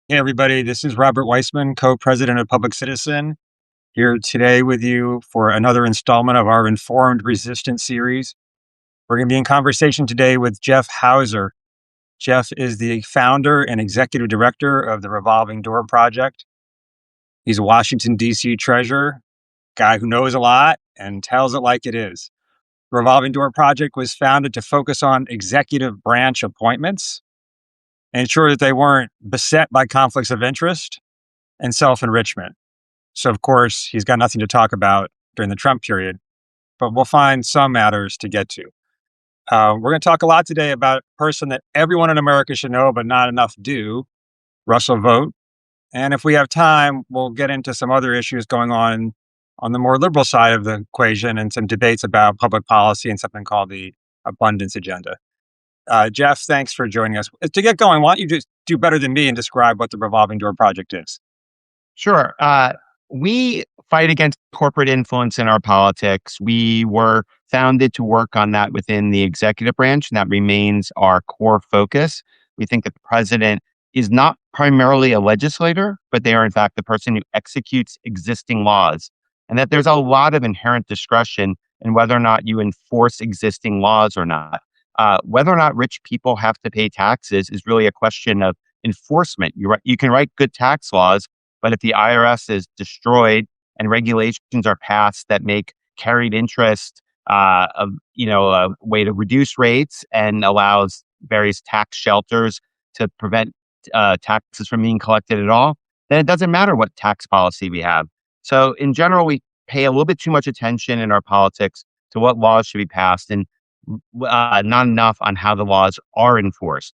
Hey, everybody. This is Robert Weissman, co president of Public Citizen, here today with you for another installment of our Informed Resistance series. We're going to be in conversation today with Jeff Hauser. Jeff is the founder and executive director of the Revolving Door Project. He's a Washington, D.C. treasurer, guy who knows a lot and tells it like it is. The Revolving Door Project was founded to focus on executive branch appointments and ensure that they weren't beset by conflicts of interest and self enrichment. So, of course, he's got nothing to talk about during the Trump period, but we'll find some matters to get to. We're going to talk a lot today about a person that everyone in America should know, but not enough do, Russell Vogt. And if we have time, we'll get into some other issues going on the more liberal side of the equation and some debates about public policy and something called the abundance agenda. Jeff, thanks for joining us. To get going, why don't you just do better than me and describe what the Revolving Door Project is? Sure. We fight against corporate influence in our politics. We were founded to work on that within the executive branch, and that remains our core focus. We think that the president is not primarily a legislator, but they are, in fact, the person who executes existing laws, and that there's a lot of inherent discretion in whether or not you enforce existing laws or not. Whether or not rich people have to pay taxes is really a question of enforcement. You can write good tax laws, but if the IRS is destroyed and regulations are passed that make carried interest a way to reduce rates and allows various tax shelters to prevent taxes from being collected at all, then it doesn't matter what tax policy we have. So in general, we pay a little bit too much attention in our politics to what laws should be passed and not enough on how the laws are enforced.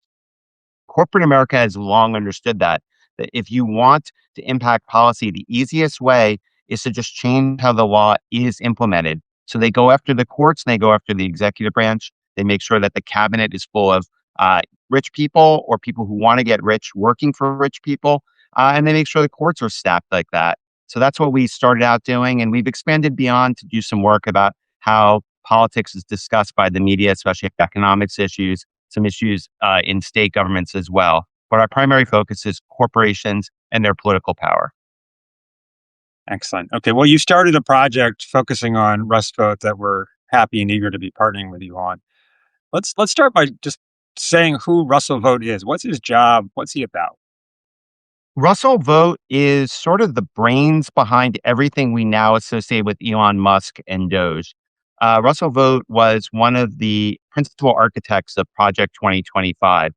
Corporate America has long understood that if you want to impact policy, the easiest way is to just change how the law is implemented. So they go after the courts and they go after the executive branch. They make sure that the cabinet is full of rich people or people who want to get rich working for rich people. And they make sure the courts are stacked like that. So that's what we started out doing. And we've expanded beyond to do some work about how politics is discussed by the media, especially economics issues, some issues in state governments as well. But our primary focus is corporations and their political power. Excellent. Okay. Well, you started a project focusing on Rust Vote that we're happy and eager to be partnering with you on. Let's start by just saying who Russell Vogt is. What's his job? What's he about? Russell Vogt is sort of the brains behind everything we now associate with Elon Musk and Doge. Russell Vogt was one of the principal architects of Project 2025,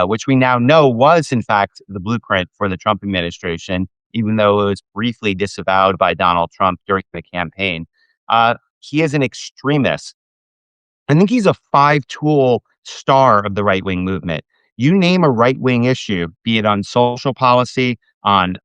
which we now know was, in fact, the blueprint for the Trump administration, even though it was briefly disavowed by Donald Trump during the campaign. He is an extremist. I think he's a five-tool star of the right-wing movement. You name a right-wing issue, be it on social policy, on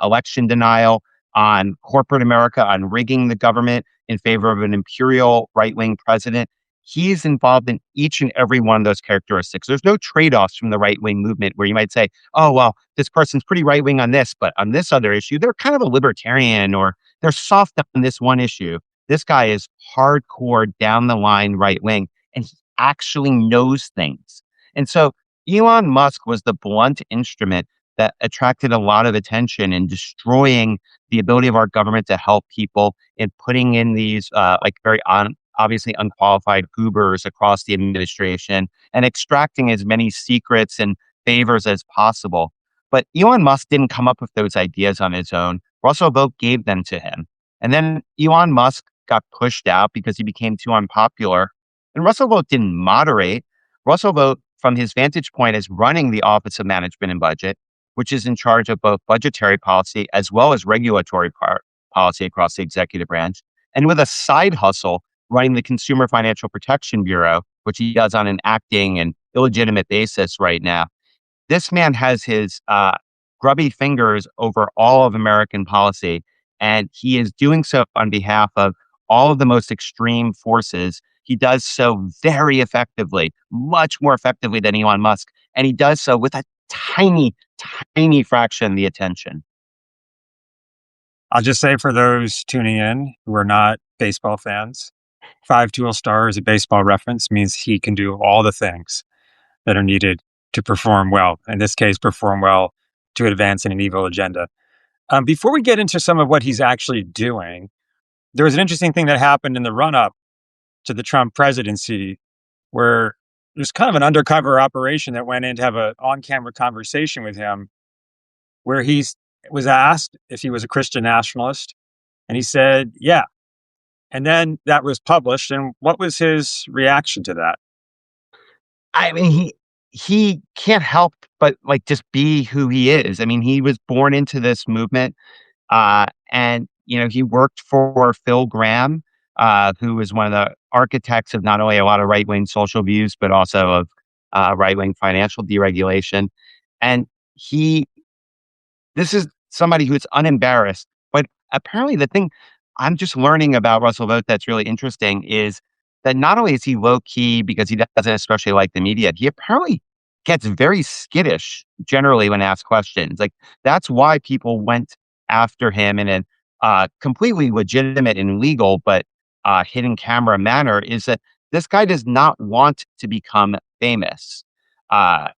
election denial, on corporate America, on rigging the government in favor of an imperial right-wing president. He's involved in each and every one of those characteristics. There's no trade-offs from the right-wing movement where you might say, oh, well, this person's pretty right-wing on this, but on this other issue, they're kind of a libertarian or they're soft on this one issue. This guy is hardcore down the line right wing, and he actually knows things. And so Elon Musk was the blunt instrument that attracted a lot of attention in destroying the ability of our government to help people in putting in these obviously unqualified goobers across the administration and extracting as many secrets and favors as possible. But Elon Musk didn't come up with those ideas on his own. Russell Vogt gave them to him. And then Elon Musk got pushed out because he became too unpopular. And Russell Vogt didn't moderate. Russell Vogt, from his vantage point, is running the Office of Management and Budget, which is in charge of both budgetary policy as well as regulatory policy across the executive branch. And with a side hustle, running the Consumer Financial Protection Bureau, which he does on an acting and illegitimate basis right now. This man has his grubby fingers over all of American policy, and he is doing so on behalf of all of the most extreme forces. He does so very effectively, much more effectively than Elon Musk, and he does so with a tiny, tiny fraction of the attention. I'll just say for those tuning in who are not baseball fans, five-tool star is a baseball reference, means he can do all the things that are needed to perform well. In this case, perform well to advancing an evil agenda. Before we get into some of what he's actually doing, there was an interesting thing that happened in the run up to the Trump presidency where there's kind of an undercover operation that went in to have an on camera conversation with him where he was asked if he was a Christian nationalist. And he said, yeah. And then that was published. And what was his reaction to that? I mean, he can't help but, like, just be who he is. I mean, he was born into this movement, and, he worked for Phil Gramm, who was one of the architects of not only a lot of right-wing social views, but also of, right-wing financial deregulation. And he this is somebody who is unembarrassed, but apparently the thing I'm just learning about Russell Vogt that's really interesting is that not only is he low key because he doesn't especially like the media, he apparently gets very skittish generally when asked questions. Like, that's why people went after him in a completely legitimate and legal but hidden camera manner. Is that this guy does not want to become famous.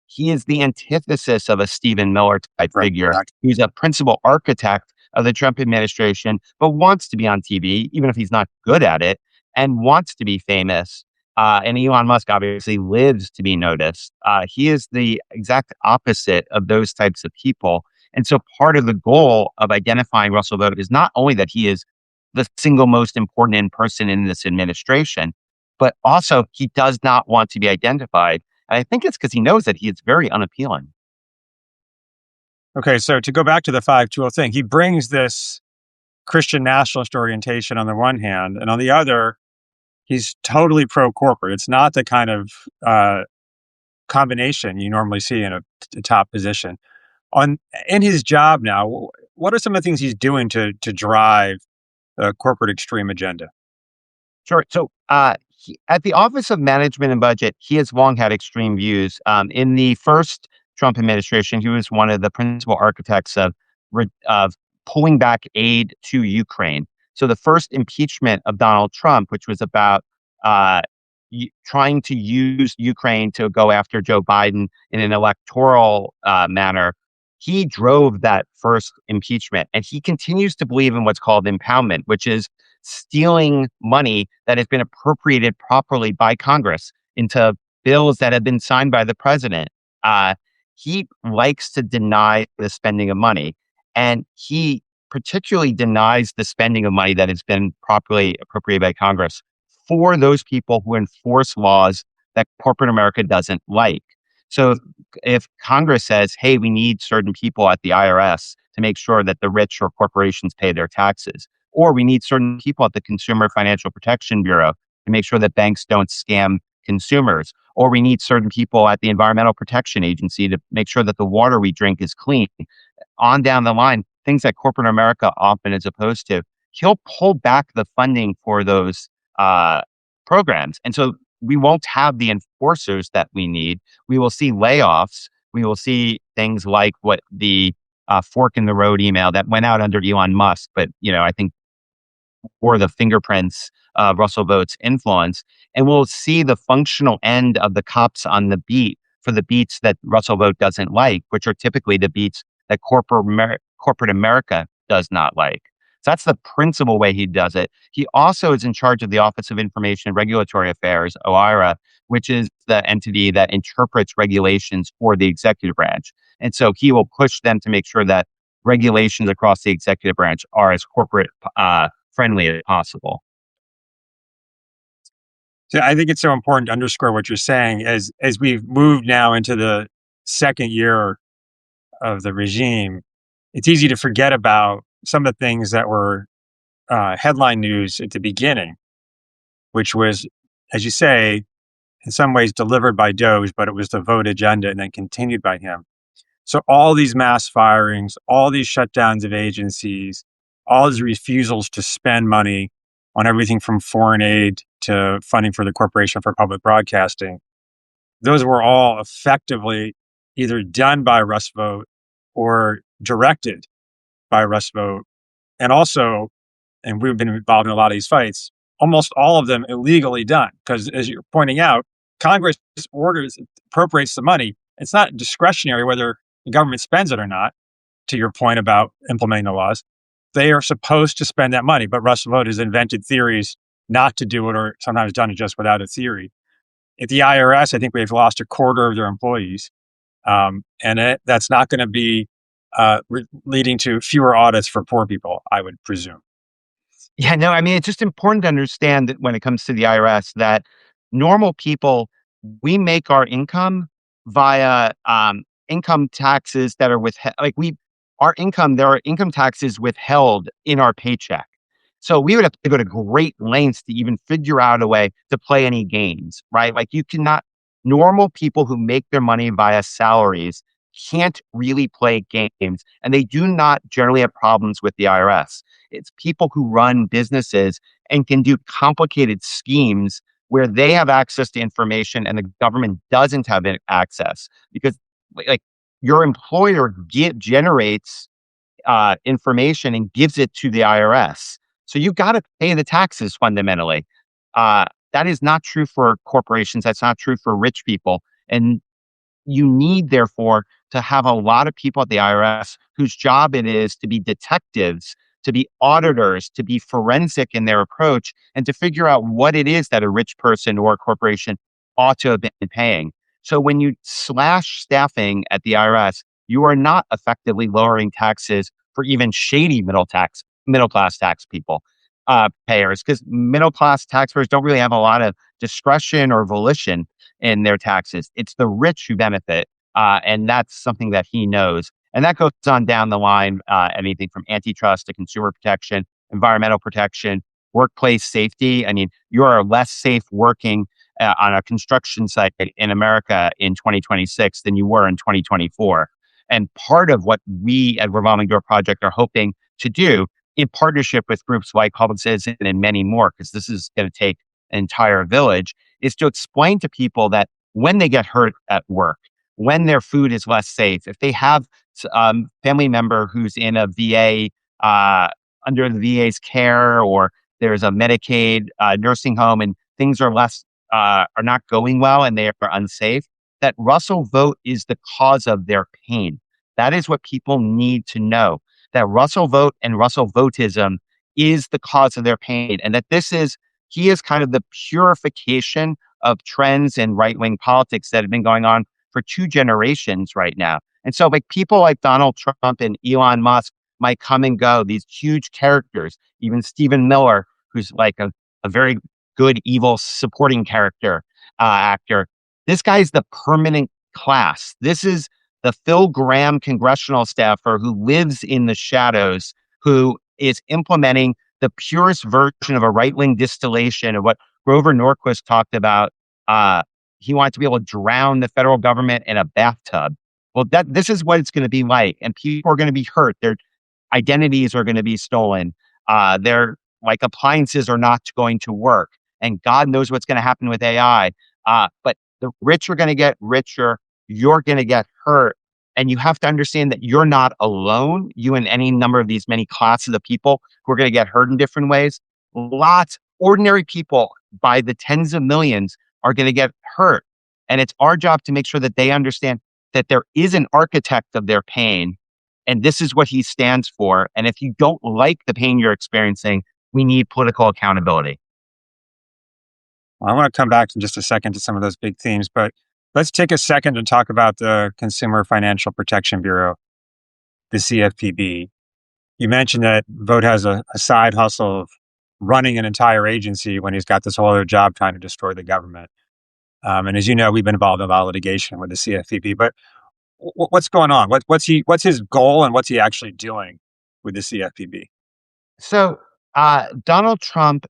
He is the antithesis of a Stephen Miller type Right. figure. He's a principal architect of the Trump administration, but wants to be on TV, even if he's not good at it, and wants to be famous. And Elon Musk obviously lives to be noticed. He is the exact opposite of those types of people. And so part of the goal of identifying Russell Vogt is not only that he is the single most important person in this administration, but also he does not want to be identified. And I think it's because he knows that he is very unappealing. Okay, so to go back to the five tool thing, he brings this Christian nationalist orientation on the one hand, and on the other, he's totally pro corporate. It's not the kind of combination you normally see in a top position. On in his job now, what are some of the things he's doing to drive the corporate extreme agenda? Sure. So, at the Office of Management and Budget, he has long had extreme views. In the first Trump administration, he was one of the principal architects of pulling back aid to Ukraine. So, the first impeachment of Donald Trump, which was about uh, trying to use Ukraine to go after Joe Biden in an electoral manner, he drove that first impeachment, and he continues to believe in what's called impoundment, which is stealing money that has been appropriated properly by Congress into bills that have been signed by the president. Uh, he likes to deny the spending of money, and he particularly denies the spending of money that has been properly appropriated by Congress for those people who enforce laws that corporate America doesn't like. So if Congress says, hey, we need certain people at the IRS to make sure that the rich or corporations pay their taxes, or we need certain people at the Consumer Financial Protection Bureau to make sure that banks don't scam consumers. Or we need certain people at the Environmental Protection Agency to make sure that the water we drink is clean. On down the line, things that corporate America often is opposed to. He'll pull back the funding for those uh, programs. And so we won't have the enforcers that we need. We will see layoffs. We will see things like what the fork in the road email that went out under Elon Musk, but I think or the fingerprints of Russell Vogt's influence. And we'll see the functional end of the cops on the beat for the beats that Russell Vogt doesn't like, which are typically the beats that corporate America does not like. So that's the principal way he does it. He also is in charge of the Office of Information and Regulatory Affairs, OIRA, which is the entity that interprets regulations for the executive branch. And so he will push them to make sure that regulations across the executive branch are as corporate friendly as possible. So I think it's so important to underscore what you're saying as we've moved now into the second year of the regime. It's easy to forget about some of the things that were headline news at the beginning, which was, as you say, in some ways delivered by Doge, but it was the vote agenda and then continued by him. So all these mass firings, all these shutdowns of agencies, all these refusals to spend money on everything from foreign aid to funding for the Corporation for Public Broadcasting, those were all effectively either done by Russ Vogt or directed by Russ Vogt. And also, and we've been involved in a lot of these fights, almost all of them illegally done. Because as you're pointing out, Congress orders, appropriates the money. It's not discretionary whether the government spends it or not. to your point about implementing the laws, they are supposed to spend that money. But Russell Vogt has invented theories not to do it, or sometimes done it just without a theory. At the IRS, I think we've lost a quarter of their employees, that's not going to be leading to fewer audits for poor people, I would presume. Yeah, no, I mean, it's just important to understand that when it comes to the IRS, that normal people, we make our income via income taxes that are our income, there are income taxes withheld in our paycheck. So we would have to go to great lengths to even figure out a way to play any games, right? Like you cannot, normal people who make their money via salaries can't really play games, and they do not generally have problems with the IRS. It's people who run businesses and can do complicated schemes where they have access to information and the government doesn't have access because like your employer generates information and gives it to the IRS. So you got to pay the taxes fundamentally. That is not true for corporations. That's not true for rich people. And you need, therefore, to have a lot of people at the IRS whose job it is to be detectives, to be auditors, to be forensic in their approach, and to figure out what it is that a rich person or a corporation ought to have been paying. So when you slash staffing at the IRS, you are not effectively lowering taxes for even shady middle class tax people, payers, because middle class taxpayers don't really have a lot of discretion or volition in their taxes. It's the rich who benefit, and that's something that he knows. And that goes on down the line, anything from antitrust to consumer protection, environmental protection, workplace safety. I mean, you are less safe working on a construction site in America in 2026 than you were in 2024. And part of what we at Revolving Door Project are hoping to do in partnership with groups like Public Citizen and many more, because this is going to take an entire village, is to explain to people that when they get hurt at work, when their food is less safe, if they have family member who's in a VA, under the VA's care, or there's a Medicaid nursing home and things are not going well and they are unsafe, that Russell Vogt is the cause of their pain. That is what people need to know, that Russell Vogt and Russell Votism is the cause of their pain. And that he is kind of the purification of trends in right-wing politics that have been going on for 2 generations right now. And so like people like Donald Trump and Elon Musk might come and go, these huge characters, even Stephen Miller, who's like a very good, evil supporting character, actor. This guy's the permanent class. This is the Phil Gramm congressional staffer who lives in the shadows, who is implementing the purest version of a right-wing distillation of what Grover Norquist talked about. He wanted to be able to drown the federal government in a bathtub. Well, this is what it's going to be like, and people are going to be hurt. Their identities are going to be stolen. Their like appliances are not going to work, and God knows what's going to happen with AI. But the rich are going to get richer. You're going to get hurt, and you have to understand that you're not alone. You and any number of these many classes of people who are going to get hurt in different ways. Ordinary people by the tens of millions are going to get hurt. And it's our job to make sure that they understand that there is an architect of their pain, and this is what he stands for. And if you don't like the pain you're experiencing, we need political accountability. Well, I want to come back in just a second to some of those big themes, but let's take a second to talk about the Consumer Financial Protection Bureau, the CFPB. You mentioned that Vogt has a side hustle of running an entire agency when he's got this whole other job trying to destroy the government. And as you know, we've been involved in a lot of litigation with the CFPB. But what's going on? What's his goal, and what's he actually doing with the CFPB? So Donald Trump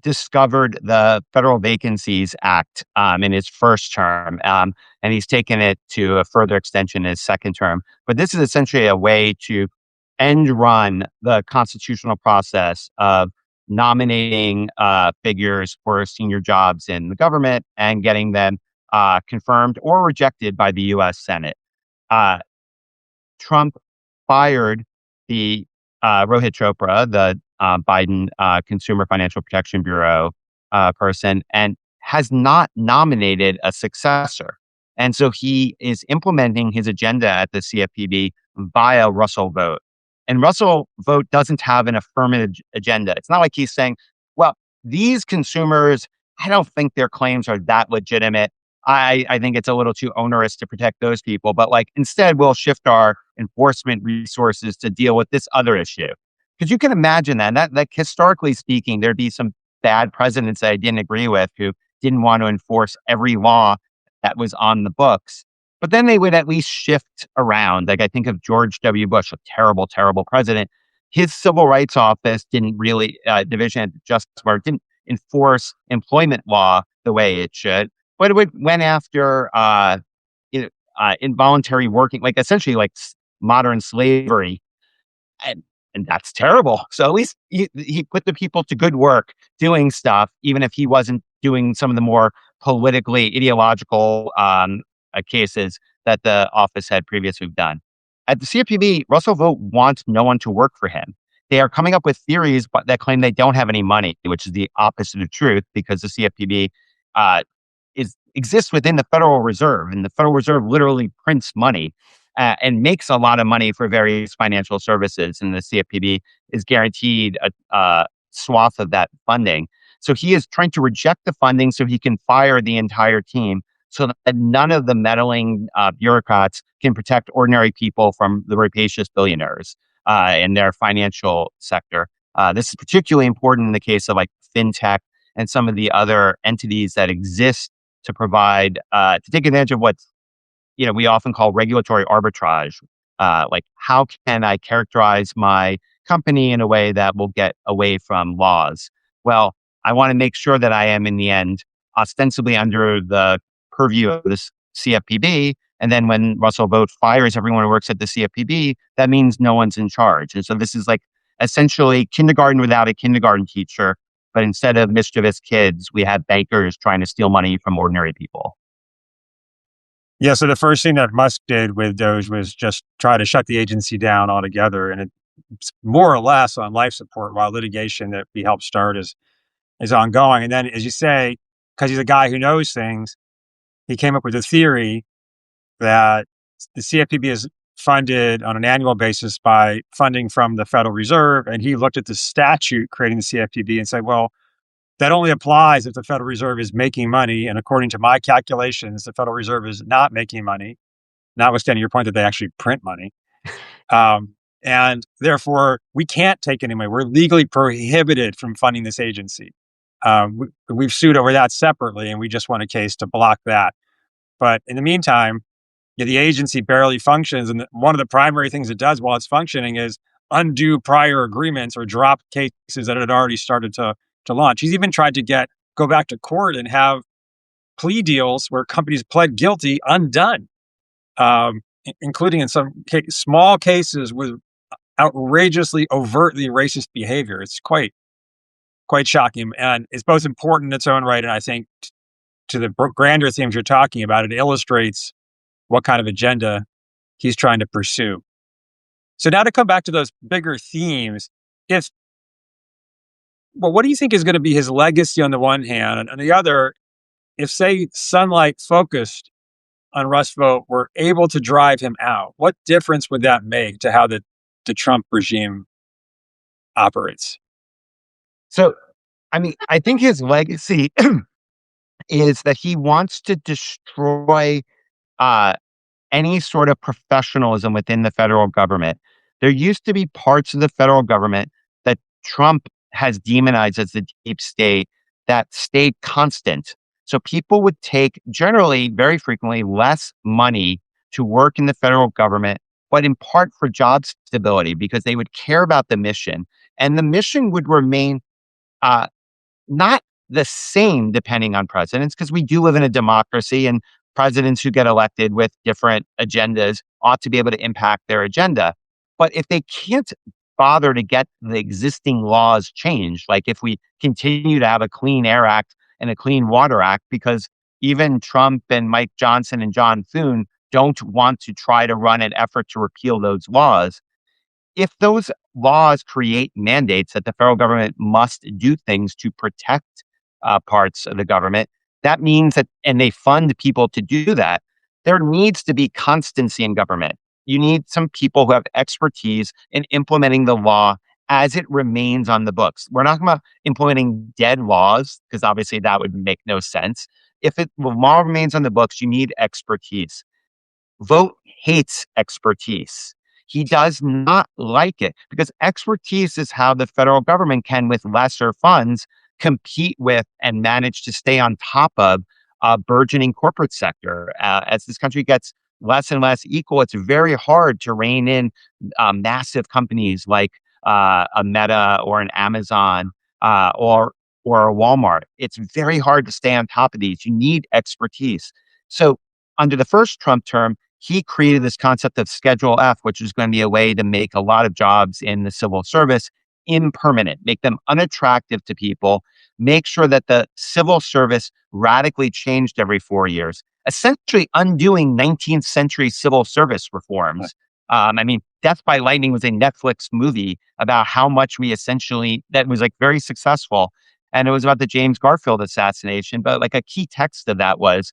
discovered the Federal Vacancies Act in his first term, and he's taken it to a further extension in his second term. But this is essentially a way to end run the constitutional process of nominating figures for senior jobs in the government and getting them confirmed or rejected by the U.S. Senate. Trump fired the Rohit Chopra, the Biden Consumer Financial Protection Bureau person, and has not nominated a successor. And so he is implementing his agenda at the CFPB via Russell Vote. And Russell Vote doesn't have an affirmative agenda. It's not like he's saying, well, these consumers, I don't think their claims are that legitimate. I think it's a little too onerous to protect those people. But like instead, we'll shift our enforcement resources to deal with this other issue. Because you can imagine that like historically speaking, there'd be some bad presidents that I didn't agree with who didn't want to enforce every law that was on the books. But then they would at least shift around. Like I think of George W. Bush, a terrible, terrible president. His civil rights office didn't really, Division of Justice, where it didn't enforce employment law the way it should, but went after involuntary working, like essentially like modern slavery, and that's terrible. So at least he put the people to good work doing stuff, even if he wasn't doing some of the more politically ideological cases that the office had previously done. At the CFPB, Russell Vogt wants no one to work for him. They are coming up with theories that claim they don't have any money, which is the opposite of truth, because the CFPB uh, exists within the Federal Reserve, and the Federal Reserve literally prints money and makes a lot of money for various financial services, and the CFPB is guaranteed a swath of that funding. So he is trying to reject the funding so he can fire the entire team, so that none of the meddling bureaucrats can protect ordinary people from the rapacious billionaires in their financial sector. This is particularly important in the case of like fintech and some of the other entities that exist to provide to take advantage of what we often call regulatory arbitrage. Like, how can I characterize my company in a way that will get away from laws? Well, I want to make sure that I am in the end ostensibly under the purview of this CFPB. And then when Russell Vogt fires everyone who works at the CFPB, that means no one's in charge. And so this is like essentially kindergarten without a kindergarten teacher. But instead of mischievous kids, we have bankers trying to steal money from ordinary people. Yeah, so the first thing that Musk did with Doge was just try to shut the agency down altogether, and it's more or less on life support, while litigation that we helped start is ongoing. And then, as you say, because he's a guy who knows things, he came up with a theory that the CFPB is funded on an annual basis by funding from the Federal Reserve, and he looked at the statute creating the CFPB and said, well, that only applies if the Federal Reserve is making money. And according to my calculations, the Federal Reserve is not making money, notwithstanding your point that they actually print money. And therefore, we can't take any money. We're legally prohibited from funding this agency. We've sued over that separately, and we just won a case to block that. But in the meantime, the agency barely functions. And one of the primary things it does while it's functioning is undo prior agreements or drop cases that had already started to launch. He's even tried to go back to court and have plea deals where companies pled guilty undone, including in some small cases with outrageously, overtly racist behavior. It's quite shocking, and it's both important in its own right, and I think to the grander themes you're talking about, it illustrates what kind of agenda he's trying to pursue. So now to come back to those bigger themes, what do you think is going to be his legacy on the one hand? And on the other, if, say, Sunlight focused on Russ Vogt were able to drive him out, what difference would that make to how the Trump regime operates? So, I mean, I think his legacy is that he wants to destroy any sort of professionalism within the federal government. There used to be parts of the federal government that Trump has demonized as the deep state that stayed constant. So people would take generally, very frequently, less money to work in the federal government, but in part for job stability because they would care about the mission. And the mission would remain not the same depending on presidents, because we do live in a democracy and presidents who get elected with different agendas ought to be able to impact their agenda. But if they can't bother to get the existing laws changed, like if we continue to have a Clean Air Act and a Clean Water Act, because even Trump and Mike Johnson and John Thune don't want to try to run an effort to repeal those laws. If those laws create mandates that the federal government must do things to protect parts of the government, that means that, and they fund people to do that, there needs to be constancy in government. You need some people who have expertise in implementing the law as it remains on the books. We're not talking about implementing dead laws, because obviously that would make no sense. If the law remains on the books, you need expertise. Vogt hates expertise. He does not like it because expertise is how the federal government can, with lesser funds, compete with and manage to stay on top of a burgeoning corporate sector. As this country gets less and less equal, it's very hard to rein in massive companies like a Meta or an Amazon or a Walmart. It's very hard to stay on top of these. You need expertise. So under the first Trump term, he created this concept of Schedule F, which is going to be a way to make a lot of jobs in the civil service impermanent, make them unattractive to people, make sure that the civil service radically changed every 4 years, essentially undoing 19th century civil service reforms. I mean, Death by Lightning was a Netflix movie about how much that was like very successful. And it was about the James Garfield assassination. But like a key text of that was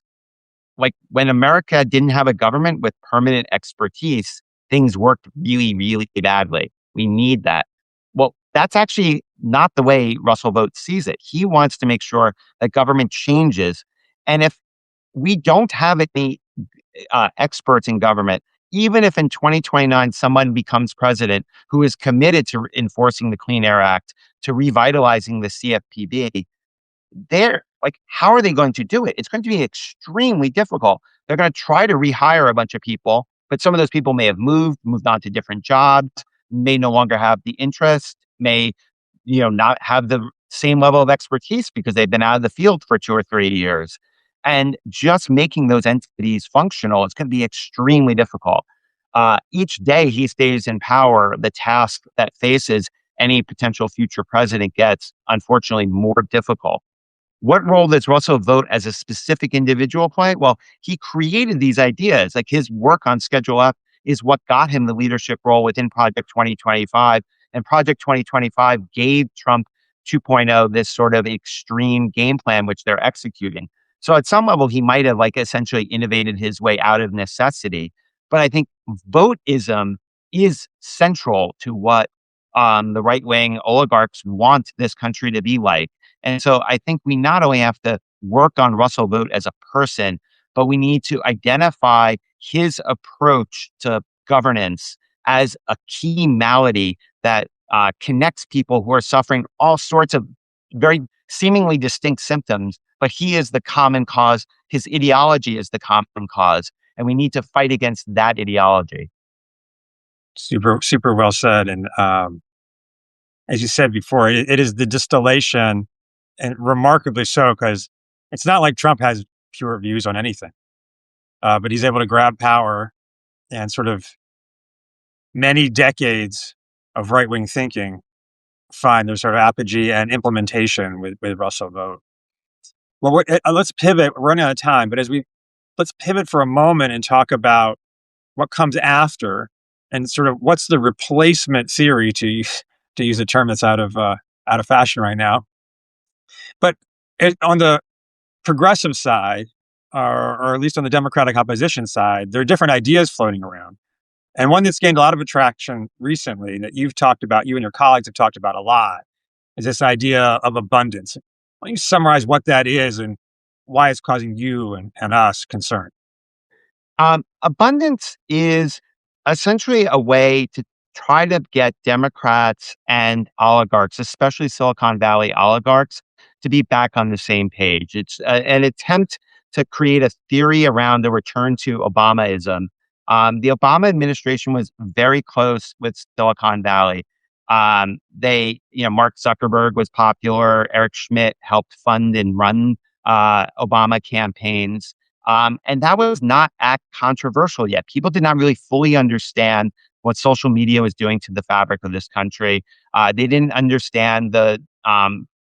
like when America didn't have a government with permanent expertise, things worked really, really badly. We need that. Well, that's actually not the way Russell Vogt sees it. He wants to make sure that government changes. And if we don't have any experts in government, even if in 2029 someone becomes president who is committed to enforcing the Clean Air Act, to revitalizing the CFPB, they're like, how are they going to do it? It's going to be extremely difficult. They're going to try to rehire a bunch of people, but some of those people may have moved on to different jobs, may no longer have the interest, may, not have the same level of expertise because they've been out of the field for 2 or 3 years. And just making those entities functional, it's going to be extremely difficult. Each day he stays in power, the task that faces any potential future president gets, unfortunately, more difficult. What role does Russell Vogt as a specific individual play? Well, he created these ideas. Like his work on Schedule F is what got him the leadership role within Project 2025. And Project 2025 gave Trump 2.0 this sort of extreme game plan, which they're executing. So at some level, he might have like essentially innovated his way out of necessity. But I think Vogtism is central to what the right wing oligarchs want this country to be like. And so I think we not only have to work on Russell Vogt as a person, but we need to identify his approach to governance as a key malady that connects people who are suffering all sorts of very seemingly distinct symptoms, but he is the common cause. His ideology is the common cause. And we need to fight against that ideology. Super, super well said. And as you said before, it is the distillation, and remarkably so, because it's not like Trump has pure views on anything, but he's able to grab power and sort of many decades of right wing thinking find their sort of apogee and implementation with Russell Vogt. Well, let's pivot. We're running out of time, but let's pivot for a moment and talk about what comes after, and sort of what's the replacement theory, to use a term that's out of fashion right now. But on the progressive side, or at least on the Democratic opposition side, there are different ideas floating around. And one that's gained a lot of attraction recently that you've talked about, you and your colleagues have talked about a lot, is this idea of abundance. Why don't you summarize what that is and why it's causing you and us concern? Abundance is essentially a way to try to get Democrats and oligarchs, especially Silicon Valley oligarchs, to be back on the same page. It's an attempt to create a theory around the return to Obamaism. The Obama administration was very close with Silicon Valley. Mark Zuckerberg was popular. Eric Schmidt helped fund and run Obama campaigns. And that was not act controversial yet. People did not really fully understand what social media was doing to the fabric of this country. They didn't understand the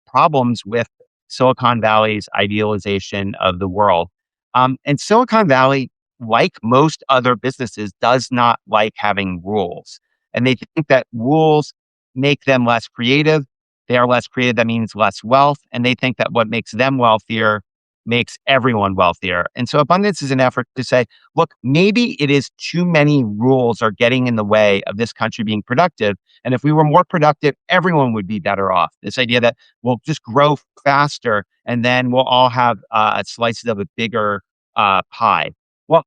problems with Silicon Valley's idealization of the world. And Silicon Valley, like most other businesses, does not like having rules. And they think that rules make them less creative. They are less creative. That means less wealth. And they think that what makes them wealthier makes everyone wealthier. And so abundance is an effort to say, look, maybe it is too many rules are getting in the way of this country being productive. And if we were more productive, everyone would be better off. This idea that we'll just grow faster and then we'll all have slices of a bigger pie. Well,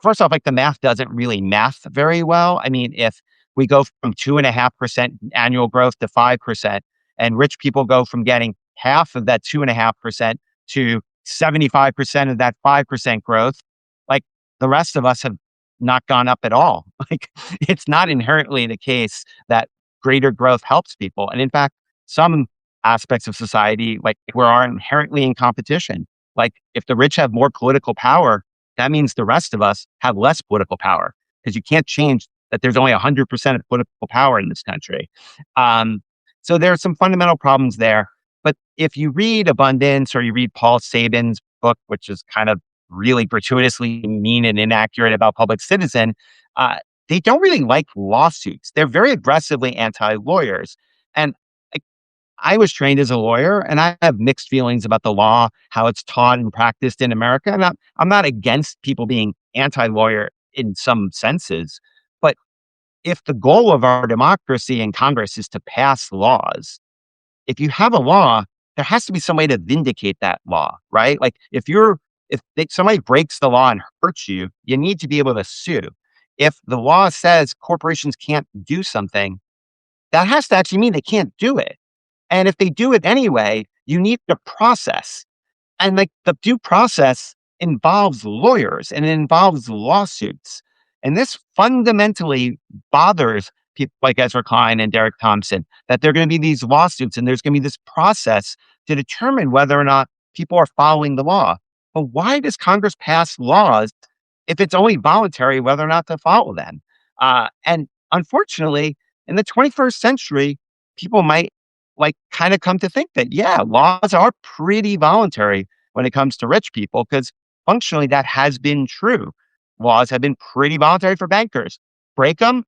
first off, like the math doesn't really math very well. I mean, if we go from 2.5% annual growth to 5%, and rich people go from getting half of that 2.5% to 75% of that 5% growth, like the rest of us have not gone up at all. Like it's not inherently the case that greater growth helps people. And in fact, some aspects of society, like we are inherently in competition. Like if the rich have more political power, that means the rest of us have less political power because you can't change that there's only 100% of political power in this country. Um, so there are some fundamental problems there. But if you read Abundance or you read Paul Saban's book, which is kind of really gratuitously mean and inaccurate about Public Citizen, uh, they don't really like lawsuits. They're very aggressively anti-lawyers. And I was trained as a lawyer and I have mixed feelings about the law, how it's taught and practiced in America. And I'm not against people being anti lawyer in some senses. But if the goal of our democracy and Congress is to pass laws, if you have a law, there has to be some way to vindicate that law, right? Like if somebody breaks the law and hurts you, you need to be able to sue. If the law says corporations can't do something, that has to actually mean they can't do it. And if they do it anyway, you need a process. And like the due process involves lawyers and it involves lawsuits. And this fundamentally bothers people like Ezra Klein and Derek Thompson, that there are going to be these lawsuits and there's going to be this process to determine whether or not people are following the law. But why does Congress pass laws if it's only voluntary whether or not to follow them? And unfortunately, in the 21st century, people might like kind of come to think that, yeah, laws are pretty voluntary when it comes to rich people, because functionally that has been true. Laws have been pretty voluntary for bankers. Break them,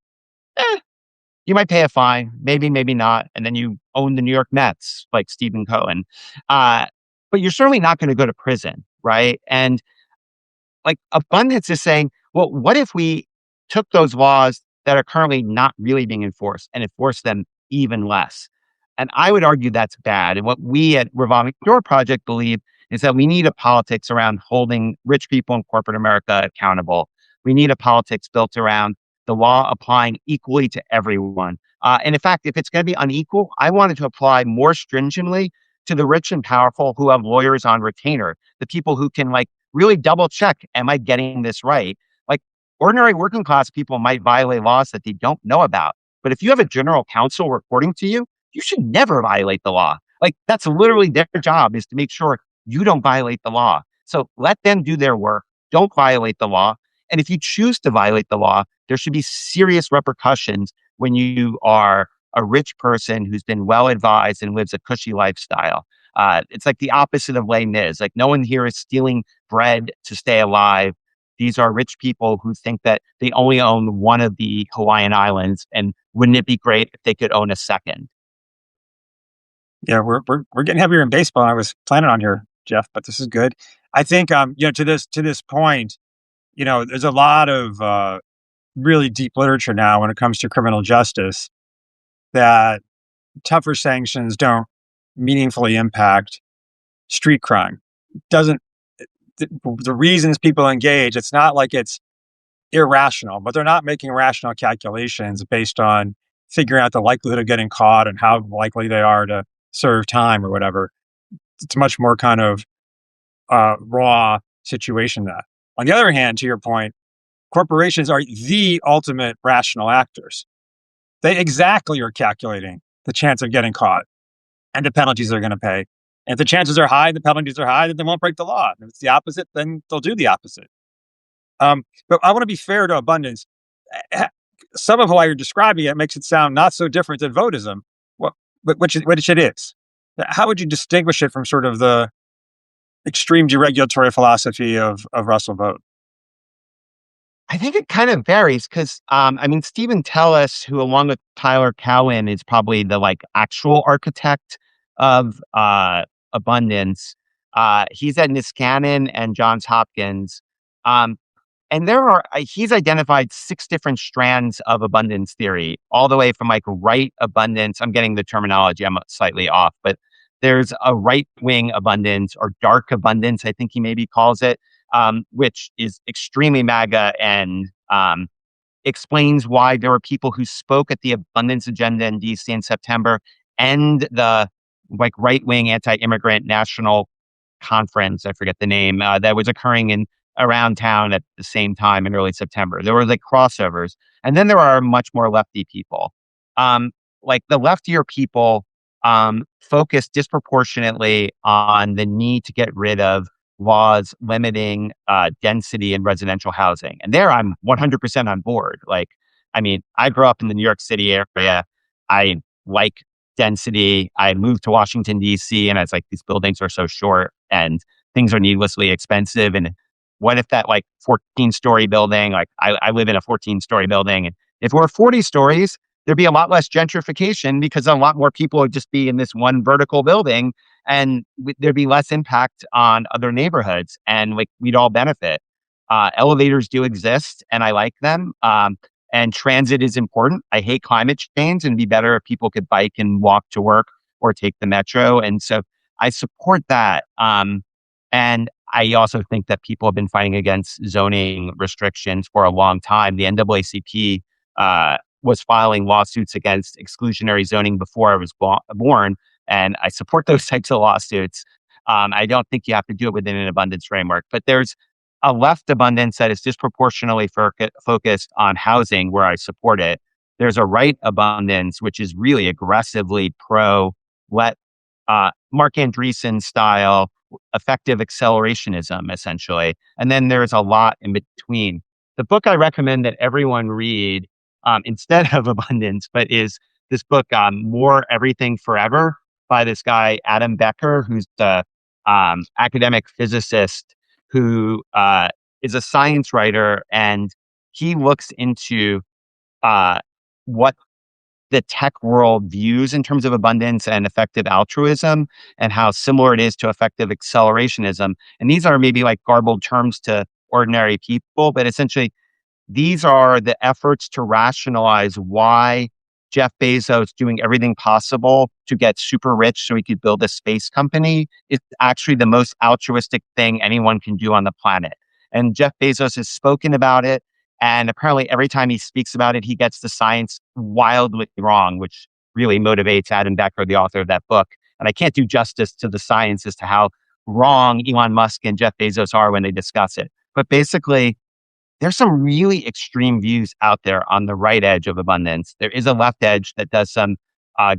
you might pay a fine, maybe, maybe not. And then you own the New York Mets, like Stephen Cohen. Uh, but you're certainly not going to go to prison, right? And like abundance is saying, well, what if we took those laws that are currently not really being enforced and enforce them even less? And I would argue that's bad. And what we at Revolving Door Project believe is that we need a politics around holding rich people in corporate America accountable. We need a politics built around the law applying equally to everyone. And in fact, if it's going to be unequal, I wanted to apply more stringently to the rich and powerful who have lawyers on retainer, the people who can like really double check, am I getting this right? Like ordinary working class people might violate laws that they don't know about. But if you have a general counsel reporting to you, you should never violate the law. Like that's literally their job, is to make sure you don't violate the law. So let them do their work. Don't violate the law. And if you choose to violate the law, there should be serious repercussions when you are a rich person who's been well advised and lives a cushy lifestyle. It's like the opposite of Les Mis. Like no one here is stealing bread to stay alive. These are rich people who think that they only own one of the Hawaiian Islands, and wouldn't it be great if they could own a second? Yeah, we're getting heavier in baseball. I was planning on here, Jeff, but this is good. I think to this point, there's a lot of really deep literature now when it comes to criminal justice that tougher sanctions don't meaningfully impact street crime. Doesn't the reasons people engage? It's not like it's irrational, but they're not making rational calculations based on figuring out the likelihood of getting caught and how likely they are to serve time or whatever. It's much more kind of raw situation. That, on the other hand, to your point, corporations are the ultimate rational actors. They exactly are calculating the chance of getting caught and the penalties they're going to pay. And if the chances are high, the penalties are high, then they won't break the law. If it's the opposite, then they'll do the opposite. But I want to be fair to abundance. Some of how you're describing it makes it sound not so different than votism, which it is. How would you distinguish it from sort of the extreme deregulatory philosophy of Russell Vogt? I think it kind of varies because, I mean, Stephen Tellis, who along with Tyler Cowen is probably the like actual architect of abundance, He's at Niskanen and Johns Hopkins. Um, and he's identified six different strands of abundance theory, all the way from like right abundance. I'm getting the terminology, I'm slightly off, but there's a right wing abundance or dark abundance, I think he maybe calls it, which is extremely MAGA and explains why there were people who spoke at the abundance agenda in DC in September and the like right wing anti immigrant national conference, I forget the name, that was occurring in around town at the same time in early September. There were like crossovers. And then there are much more lefty people. Um, like the leftier people focus disproportionately on the need to get rid of laws limiting density in residential housing. And there I'm 100% on board. Like, I mean, I grew up in the New York City area. I like density. I moved to Washington, D.C., and it's like these buildings are so short and things are needlessly expensive. And what if that like 14-story building, like I live in a 14-story building, and if we're 40 stories, there'd be a lot less gentrification because a lot more people would just be in this one vertical building and there'd be less impact on other neighborhoods and like we'd all benefit. Elevators do exist and I like them. And transit is important. I hate climate change and it'd be better if people could bike and walk to work or take the metro. And so I support that. And I also think that people have been fighting against zoning restrictions for a long time. The NAACP was filing lawsuits against exclusionary zoning before I was born, and I support those types of lawsuits. I don't think you have to do it within an abundance framework, but there's a left abundance that is disproportionately focused on housing, where I support it. There's a right abundance, which is really aggressively pro let Mark Andreessen style effective accelerationism, essentially. And then there's a lot in between. The book I recommend that everyone read instead of Abundance, but is this book, More Everything Forever, by this guy, Adam Becker, who's the academic physicist who is a science writer. And he looks into what the tech world views in terms of abundance and effective altruism and how similar it is to effective accelerationism. And these are maybe like garbled terms to ordinary people, but essentially these are the efforts to rationalize why Jeff Bezos doing everything possible to get super rich so he could build a space company is actually the most altruistic thing anyone can do on the planet. And Jeff Bezos has spoken about it. And apparently every time he speaks about it, he gets the science wildly wrong, which really motivates Adam Becker, the author of that book. And I can't do justice to the science as to how wrong Elon Musk and Jeff Bezos are when they discuss it. But basically, there's some really extreme views out there on the right edge of abundance. There is a left edge that does some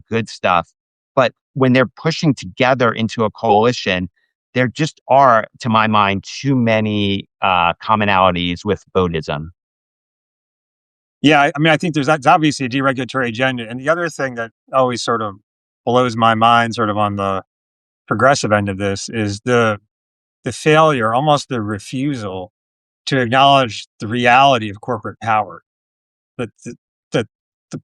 good stuff. But when they're pushing together into a coalition, there just are, to my mind, too many commonalities with Bodhism. Yeah, I mean, I think that's obviously a deregulatory agenda. And the other thing that always sort of blows my mind, sort of on the progressive end of this, is the failure, almost the refusal to acknowledge the reality of corporate power. That the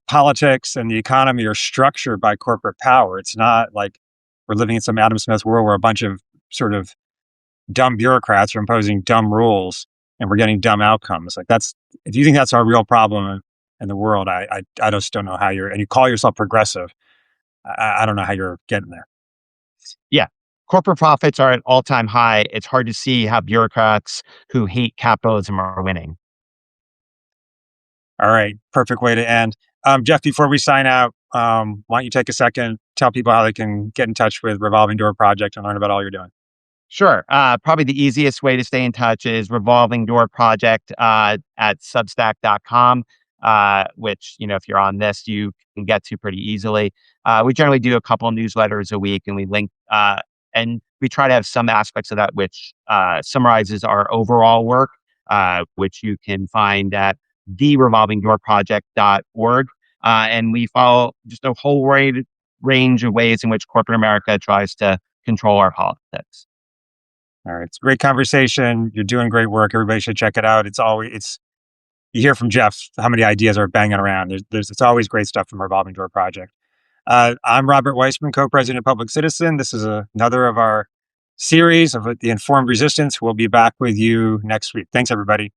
politics and the economy are structured by corporate power. It's not like we're living in some Adam Smith world where a bunch of sort of dumb bureaucrats are imposing dumb rules and we're getting dumb outcomes. Like that's, if you think that's our real problem in the world, I just don't know how and you call yourself progressive. I don't know how you're getting there. Yeah. Corporate profits are at all-time high. It's hard to see how bureaucrats who hate capitalism are winning. All right. Perfect way to end. Jeff, before we sign out, why don't you take a second, tell people how they can get in touch with Revolving Door Project and learn about all you're doing? Sure. Probably the easiest way to stay in touch is Revolving Door Project at substack.com, which, if you're on this, you can get to pretty easily. We generally do a couple of newsletters a week and we link, and we try to have some aspects of that which summarizes our overall work, which you can find at therevolvingdoorproject.org. And we follow just a whole range of ways in which corporate America tries to control our politics. All right. It's a great conversation. You're doing great work. Everybody should check it out. You hear from Jeff how many ideas are banging around. It's always great stuff from Revolving Door Project. I'm Robert Weissman, co-president of Public Citizen. This is another of our series of the Informed Resistance. We'll be back with you next week. Thanks, everybody.